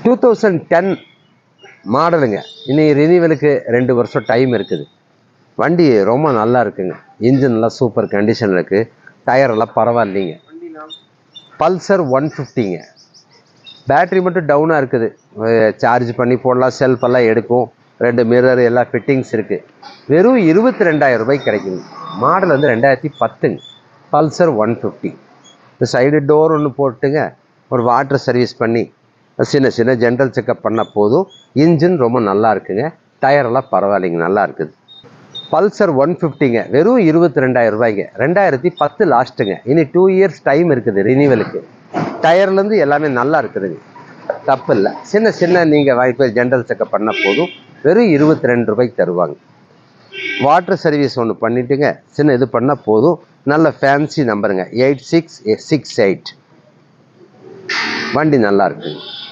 2010 மாடலுங்க. இனி ரினிவலுக்கு 2 வருஷம் டைம் இருக்குது. வண்டி ரொம்ப நல்லா இருக்குங்க. இன்ஜின்லாம் சூப்பர் கண்டிஷன் இருக்குது. டயரெல்லாம் பரவாயில்லைங்க. பல்சர் 150ங்க. பேட்ரி மட்டும் டவுனாக இருக்குது. சார்ஜ் பண்ணி போடலாம், செல்ஃபெல்லாம் எடுக்கும். 2 மிரர் எல்லாம் ஃபிட்டிங்ஸ் இருக்குது. வெறும் 22,000 ரூபாய்க்கு கிடைக்குது. மாடல் வந்து 2010ங்க. பல்சர் 150. இந்த சைடு டோர் ஒன்று போட்டுங்க, ஒரு வாட்டர் சர்வீஸ் பண்ணி சின்ன சின்ன ஜென்ரல் செக்கப் பண்ணால் போதும். இன்ஜின் ரொம்ப நல்லா இருக்குங்க. டயரெல்லாம் பரவாயில்லைங்க, நல்லா இருக்குது. பல்சர் 150ங்க. வெறும் 22,000 ரூபாய்ங்க. 2010 லாஸ்ட்டுங்க. இனி 2 இயர்ஸ் டைம் இருக்குது ரினிவலுக்கு. டயர்லேருந்து எல்லாமே நல்லா இருக்குதுங்க, தப்பு இல்லை. சின்ன சின்ன நீங்கள் வாய்ப்பு ஜென்ரல் செக்கப் பண்ணால் போதும். வெறும் 22 ரூபாய்க்கு தருவாங்க. வாட்டர் சர்வீஸ் ஒன்று பண்ணிவிட்டுங்க, சின்ன இது பண்ணால் போதும். நல்ல ஃபேன்சி நம்பருங்க, 8668. வண்டி நல்லா இருக்குங்க.